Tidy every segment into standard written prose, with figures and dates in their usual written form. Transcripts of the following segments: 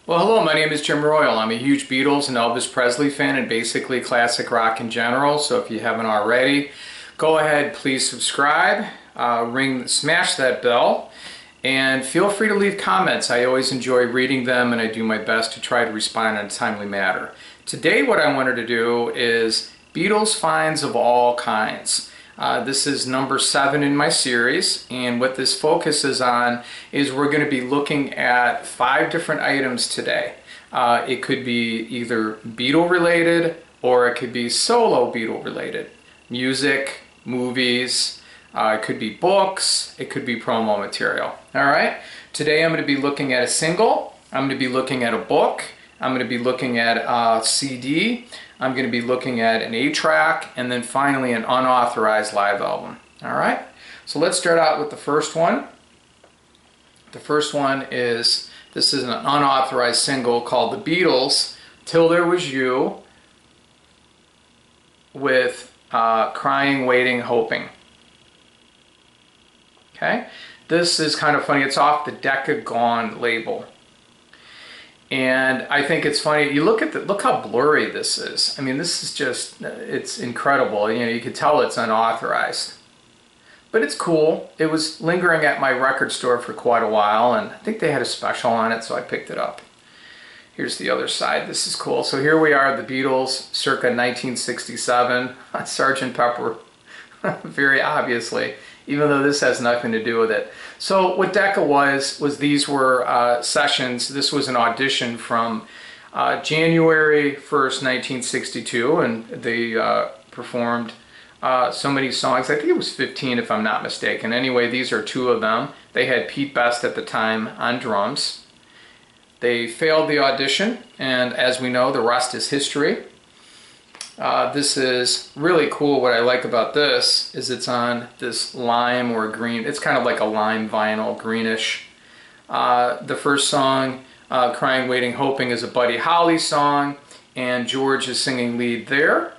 Well, hello, my name is Jim Royal. I'm a huge Beatles and Elvis Presley fan and basically classic rock in general. So if you haven't already, go ahead, please subscribe, smash that bell, and feel free to leave comments. I always enjoy reading them and I do my best to try to respond in a timely manner. Today what I wanted to do is Beatles finds of all kinds. This is number 7 in my series, and what this focuses on is we're going to be looking at 5 different items today. It could be either Beatle related or it could be solo Beatle related. Music, movies, it could be books, it could be promo material. Alright, today I'm going to be looking at a single, I'm going to be looking at a book, I'm going to be looking at a CD, I'm going to be looking at an 8-track, and then finally an unauthorized live album. Alright, so let's start out with the first one. The first one is, this is an unauthorized single called The Beatles, Till There Was You, with Crying, Waiting, Hoping. Okay, this is kind of funny, it's off the Decca Gone label. And I think it's funny, you look how blurry this is. I mean, this is just, it's incredible. You know, you could tell it's unauthorized. But it's cool. It was lingering at my record store for quite a while, and I think they had a special on it, so I picked it up. Here's the other side. This is cool. So here we are, the Beatles, circa 1967, Sgt. Pepper, very obviously, even though this has nothing to do with it. So what Decca was these were sessions. This was an audition from January 1st, 1962, and they performed so many songs. I think it was 15 if I'm not mistaken. Anyway, these are 2 of them. They had Pete Best at the time on drums. They failed the audition, and as we know, the rest is history. This is really cool. What I like about this is it's on this lime or green. It's kind of like a lime vinyl, greenish. The first song, Crying, Waiting, Hoping, is a Buddy Holly song, and George is singing lead there.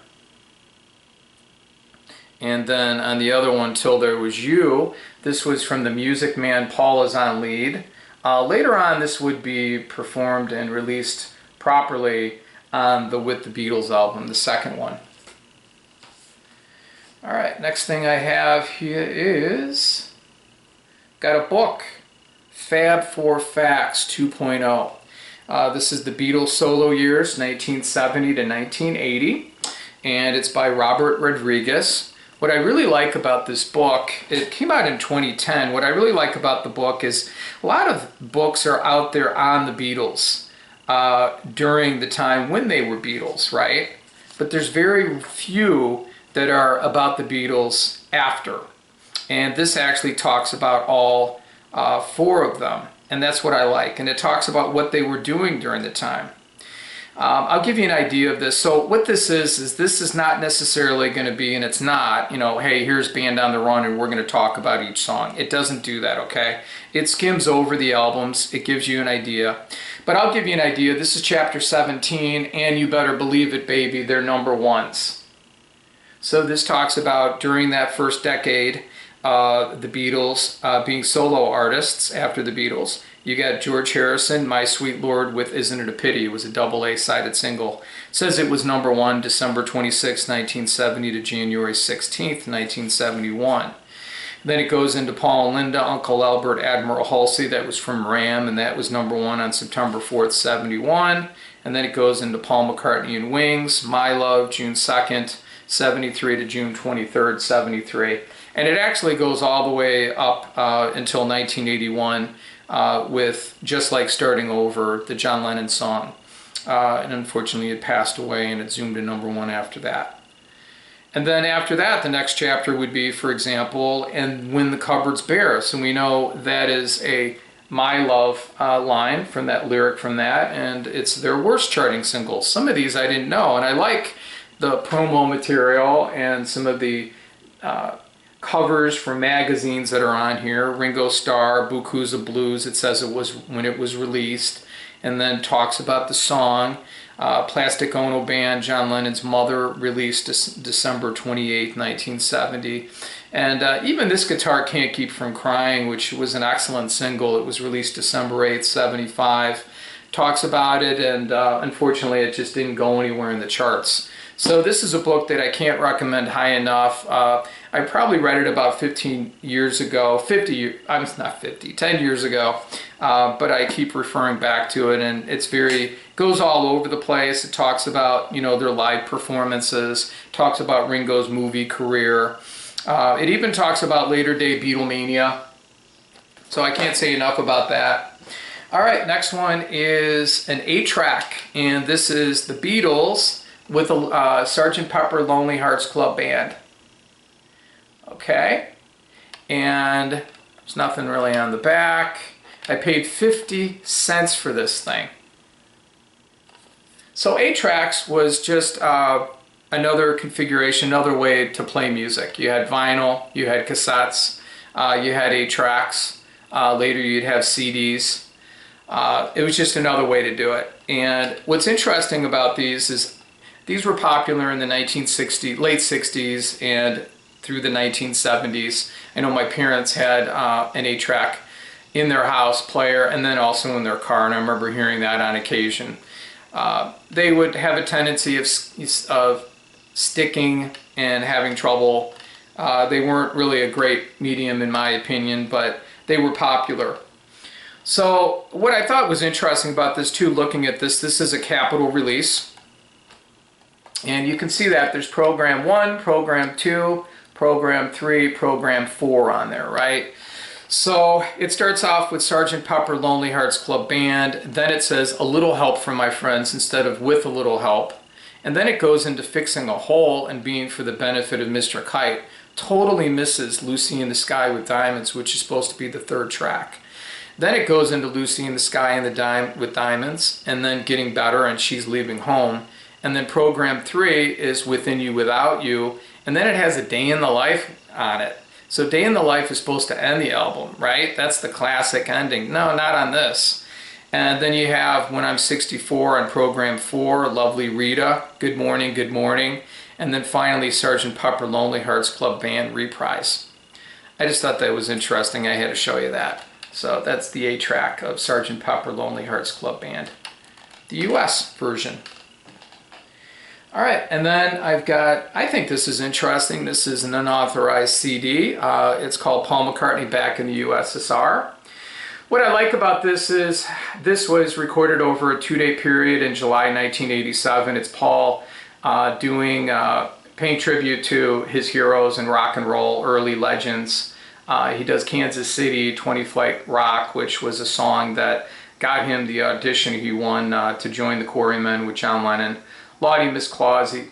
And then on the other one, Till There Was You, this was from the Music Man. Paul is on lead. Later on, this would be performed and released properly on the With the Beatles album, the second one. Alright, next thing I have here is, got a book, Fab Four Facts 2.0. This is the Beatles solo years, 1970 to 1980, and it's by Robert Rodriguez. What I really like about this book, it came out in 2010, what I really like about the book is a lot of books are out there on the Beatles during the time when they were Beatles, right? But there's very few that are about the Beatles after. And this actually talks about all 4 of them. And that's what I like. And it talks about what they were doing during the time. I'll give you an idea of this. So what this is this is not necessarily going to be, and it's not, you know, hey, here's Band on the Run and we're going to talk about each song. It doesn't do that, okay? It skims over the albums. It gives you an idea. But I'll give you an idea. This is chapter 17, and you better believe it, baby, they're number 1s. So this talks about during that first decade, the Beatles being solo artists after the Beatles. You got George Harrison, My Sweet Lord with Isn't It a Pity. It was a double A-sided single. It says it was number 1 December 26, 1970 to January 16, 1971. Then it goes into Paul and Linda, Uncle Albert, Admiral Halsey. That was from Ram, and that was number 1 on September 4th, 71. And then it goes into Paul McCartney and Wings, My Love, June 2nd, 73 to June 23rd, 73. And it actually goes all the way up until 1981 with Just Like Starting Over, the John Lennon song. And unfortunately it passed away and it zoomed to number 1 after that. And then after that, the next chapter would be, for example, And When the Cupboard's Bare. So we know that is a My Love line from that lyric from that, and it's their worst charting singles. Some of these I didn't know, and I like the promo material and some of the covers from magazines that are on here. Ringo Starr, Bukuza Blues, it says it was when it was released, and then talks about the song. Plastic Ono Band, John Lennon's Mother, released December 28, 1970. And even This Guitar Can't Keep From Crying, which was an excellent single, it was released December 8, 75. talks about it, and unfortunately it just didn't go anywhere in the charts. So this is a book that I can't recommend high enough. I probably read it about 15 years ago, 10 years ago, but I keep referring back to it, and it's goes all over the place. It talks about, their live performances, talks about Ringo's movie career. It even talks about later day Beatlemania. So I can't say enough about that. All right, next one is an 8-track, and this is the Beatles with a Sgt. Pepper Lonely Hearts Club Band. Okay, and there's nothing really on the back. I paid 50 cents for this thing. So 8 tracks was just another configuration, another way to play music. You had vinyl, you had cassettes, you had 8 tracks. Later you'd have CDs. It was just another way to do it. And what's interesting about these is these were popular in the late 60s and through the 1970s. I know my parents had an 8-track in their house player and then also in their car, and I remember hearing that on occasion. They would have a tendency of sticking and having trouble. They weren't really a great medium in my opinion, but they were popular. So what I thought was interesting about this too, looking at this is a Capitol release. And you can see that there's program 1, program 2, program 3, program 4 on there, right? So it starts off with Sgt. Pepper Lonely Hearts Club Band, then it says A Little Help from My Friends instead of With a Little Help. And then it goes into Fixing a Hole and Being for the Benefit of Mr. Kite. Totally misses Lucy in the Sky with Diamonds, which is supposed to be the 3rd track. Then it goes into Lucy in the Sky with Diamonds, and then Getting Better and She's Leaving Home. And then program 3 is Within You Without You, and then it has A Day in the Life on it. So Day in the Life is supposed to end the album, right? That's the classic ending. No, not on this. And then you have When I'm 64 on program 4, Lovely Rita, Good Morning, Good Morning. And then finally Sgt. Pepper Lonely Hearts Club Band reprise. I just thought that was interesting. I had to show you that. So that's the 8-track of Sgt. Pepper Lonely Hearts Club Band, the US version. All right, and then I've got, I think this is interesting. This is an unauthorized CD. It's called Paul McCartney Back in the USSR. What I like about this is this was recorded over a 2-day period in July 1987. It's Paul paying tribute to his heroes in rock and roll, early legends. He does Kansas City 20 Flight Rock, which was a song that got him the audition he won to join the Quarrymen with John Lennon. Lottie, Miss Claudie,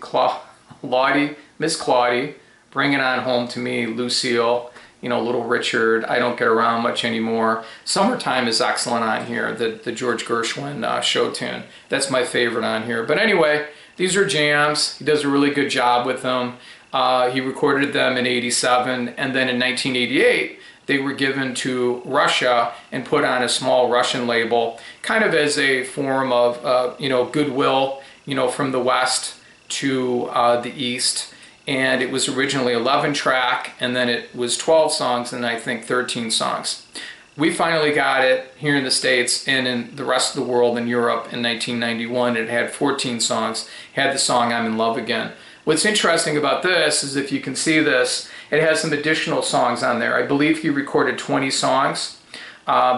Bring It On Home to Me, Lucille, Little Richard, I Don't Get Around Much Anymore. Summertime is excellent on here, the George Gershwin show tune. That's my favorite on here. But anyway, these are jams. He does a really good job with them. He recorded them in '87, and then in 1988, they were given to Russia and put on a small Russian label, kind of as a form of, goodwill, from the West to the East. And it was originally 11-track, and then it was 12 songs, and I think 13 songs. We finally got it here in the States and in the rest of the world in Europe in 1991. It had 14 songs, had the song I'm in Love Again. What's interesting about this is, if you can see this, it has some additional songs on there. I believe he recorded 20 songs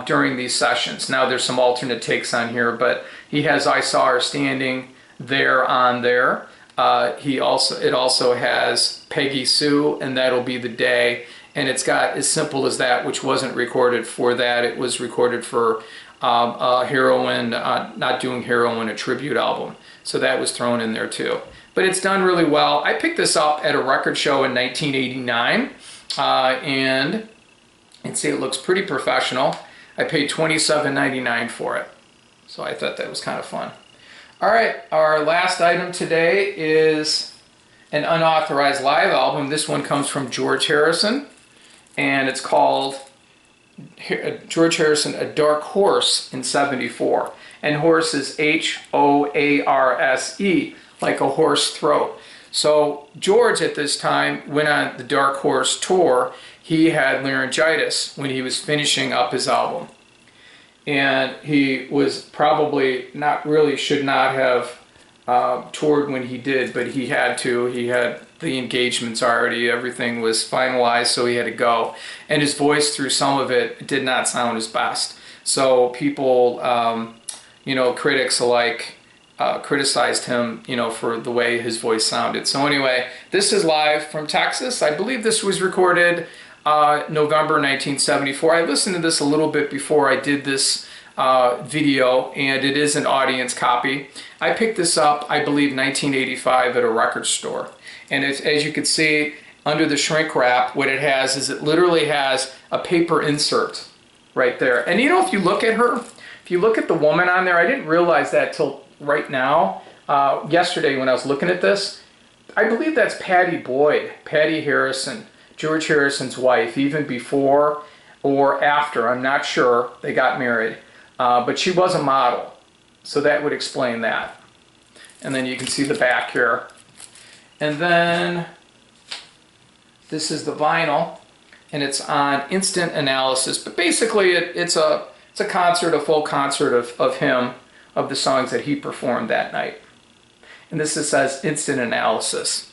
during these sessions. Now there's some alternate takes on here, but he has I Saw Her Standing there on there. It also has Peggy Sue and That'll Be the Day, and it's got As Simple as That, which wasn't recorded for that. It was recorded for Heroin, Not Doing Heroin, a tribute album. So that was thrown in there too. But it's done really well. I picked this up at a record show in 1989, and you can see it looks pretty professional. I paid $27.99 for it, so I thought that was kind of fun. All right, our last item today is an unauthorized live album. This one comes from George Harrison, and it's called George Harrison, A Dark Horse in '74. And horse is H-O-A-R-S-E, like a horse throat. So George at this time went on the Dark Horse tour. He had laryngitis when he was finishing up his album. and he was probably not really should not have toured when he did, but he had to. He had the engagements already, everything was finalized, so he had to go. And his voice through some of it did not sound his best. So people, you know, critics alike criticized him, you know, for the way his voice sounded. So anyway, this is live from Texas. I believe this was recorded November 1974. I listened to this a little bit before I did this video, and it is an audience copy. I picked this up, I believe, 1985 at a record store. And as you can see, under the shrink wrap, what it has is it literally has a paper insert right there. And you know, if you look at her, if you look at the woman on there, I didn't realize that till right now, yesterday when I was looking at this, I believe that's Patty Boyd, Patty Harrison, George Harrison's wife, even before or after, I'm not sure, they got married. But she was a model, so that would explain that. And then you can see the back here. And then this is the vinyl, and it's on instant analysis. But basically, it's a concert, a full concert of him, of the songs that he performed that night. And this says instant analysis.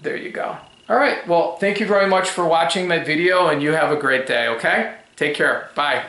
There you go. All right, well, thank you very much for watching my video, and you have a great day, okay? Take care. Bye.